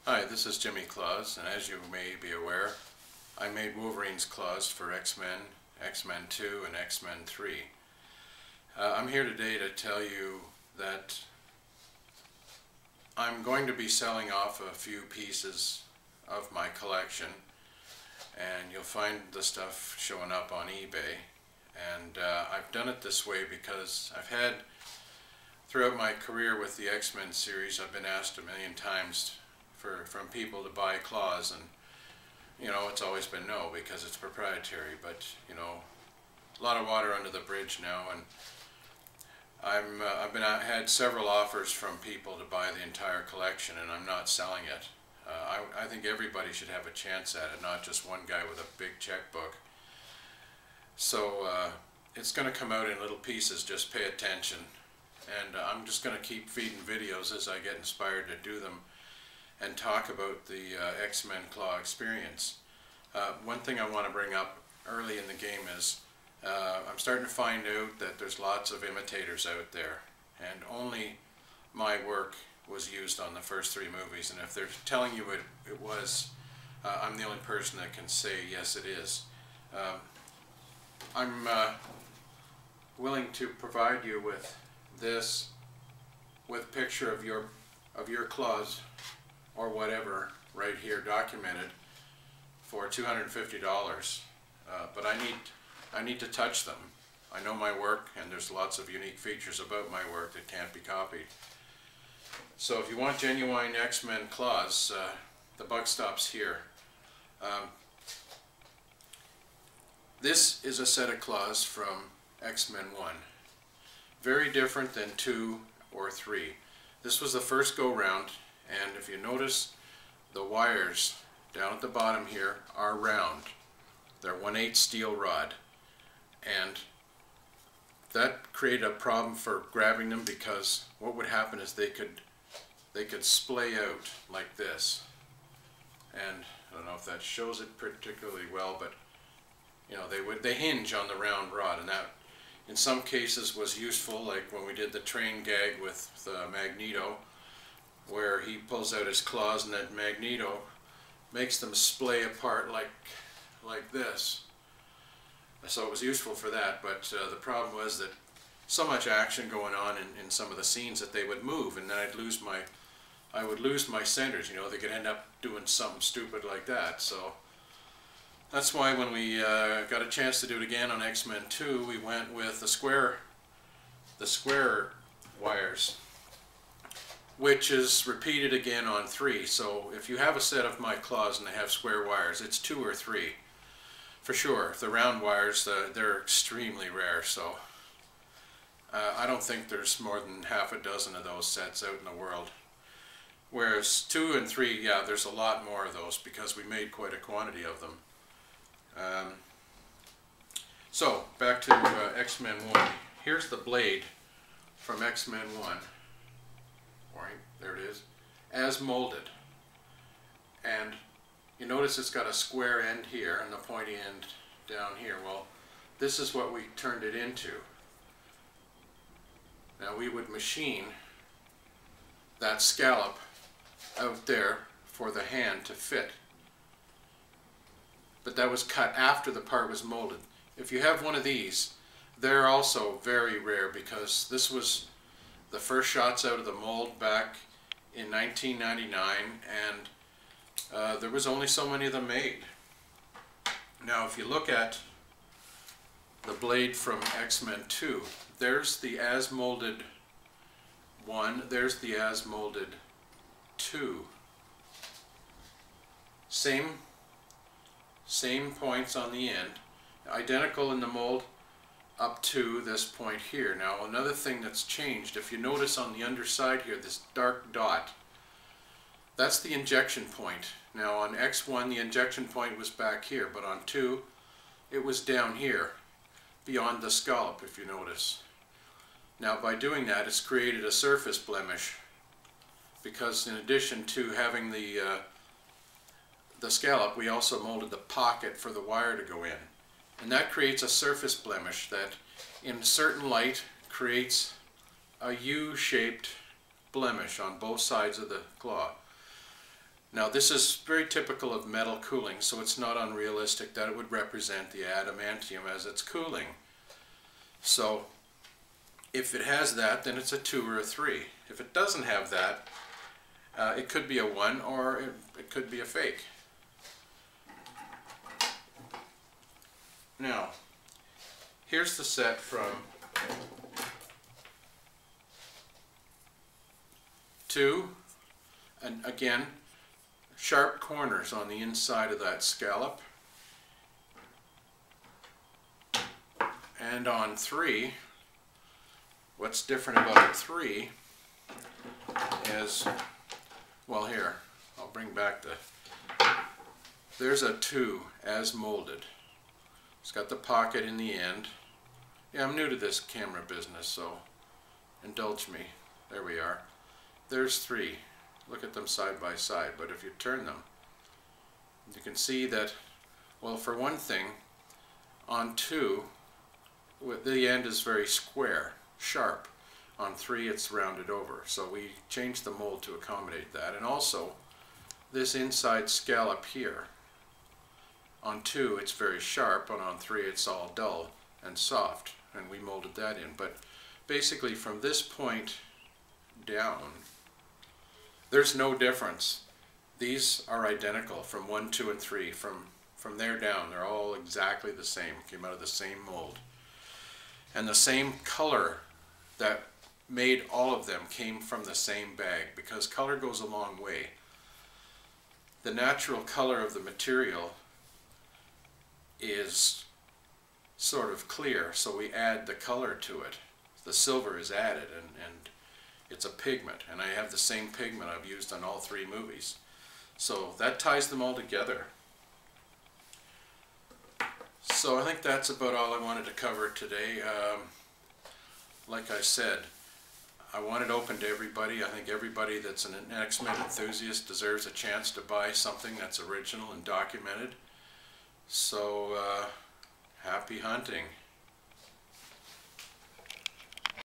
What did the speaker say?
Hi, this is Jimmyclaws, and as you may be aware, I made Wolverine's claws for X-Men, X-Men 2, and X-Men 3. I'm here today to tell you that I'm going to be selling off a few pieces of my collection, and you'll find the stuff showing up on eBay. And I've done it this way because throughout my career with the X-Men series, I've been asked a million times from people to buy claws, and it's always been no, because it's proprietary. But a lot of water under the bridge now, and I've had several offers from people to buy the entire collection, and I'm not selling it. I think everybody should have a chance at it, not just one guy with a big checkbook. So it's going to come out in little pieces. Just pay attention, and I'm just going to keep feeding videos as I get inspired to do them and talk about the X-Men Claw experience. One thing I want to bring up early in the game is I'm starting to find out that there's lots of imitators out there, and only my work was used on the first 3 movies, and if they're telling you it was, I'm the only person that can say yes it is. I'm willing to provide you with this, with picture of your claws or whatever right here documented for $250, but I need to touch them. I know my work, and there's lots of unique features about my work that can't be copied. So if you want genuine X-Men claws, the buck stops here. This is a set of claws from X-Men 1. Very different than 2 or 3. This was the first go round, and if you notice, the wires down at the bottom here are round. They're 1/8 steel rod, and that created a problem for grabbing them, because what would happen is they could splay out like this. And I don't know if that shows it particularly well, but they hinge on the round rod, and that in some cases was useful, like when we did the train gag with Magneto, where he pulls out his claws and that Magneto makes them splay apart like this. So it was useful for that, but the problem was that so much action going on in some of the scenes that they would move, and then I would lose my centers. They could end up doing something stupid like that. So that's why when we got a chance to do it again on X-Men 2, we went with the square wires, which is repeated again on 3. So if you have a set of my claws and they have square wires, it's 2 or 3 for sure. The round wires, they're extremely rare, so I don't think there's more than half a dozen of those sets out in the world. Whereas 2 and 3, yeah, there's a lot more of those, because we made quite a quantity of them. So back to X-Men 1. Here's the blade from X-Men 1. Right, there it is, as molded. And you notice it's got a square end here and the pointy end down here. Well, this is what we turned it into. Now we would machine that scallop out there for the hand to fit. But that was cut after the part was molded. If you have one of these, they're also very rare, because this was the first shots out of the mold back in 1999, and there was only so many of them made. Now if you look at the blade from X-Men 2, there's the as molded 1, there's the as molded 2. Same points on the end, identical in the mold up to this point here. Now another thing that's changed, if you notice on the underside here, this dark dot, that's the injection point. Now on X1 the injection point was back here, but on 2 it was down here beyond the scallop, if you notice. Now by doing that, it's created a surface blemish, because in addition to having the scallop, we also molded the pocket for the wire to go in. And that creates a surface blemish that in certain light creates a U-shaped blemish on both sides of the claw. Now this is very typical of metal cooling, so it's not unrealistic that it would represent the adamantium as it's cooling. So if it has that, then it's a 2 or a 3. If it doesn't have that, it could be a 1 or it could be a fake. Now, here's the set from 2, and again, sharp corners on the inside of that scallop. And on 3, what's different about 3 is, well, here, I'll bring back there's a 2 as molded. It's got the pocket in the end. Yeah, I'm new to this camera business, so indulge me. There we are. There's 3. Look at them side by side, but if you turn them, you can see that, well, for one thing, on 2, the end is very square, sharp. On 3, it's rounded over. So we changed the mold to accommodate that. And also, this inside scallop here, on 2, it's very sharp, and on 3, it's all dull and soft. And we molded that in. But basically, from this point down, there's no difference. These are identical from 1, 2, and 3. From there down, they're all exactly the same. Came out of the same mold. And the same color that made all of them came from the same bag, because color goes a long way. The natural color of the material is sort of clear, so we add the color to it. The silver is added, and it's a pigment, and I have the same pigment I've used on all 3 movies. So that ties them all together. So I think that's about all I wanted to cover today. Like I said, I want it open to everybody. I think everybody that's an X-Men enthusiast deserves a chance to buy something that's original and documented. So happy hunting.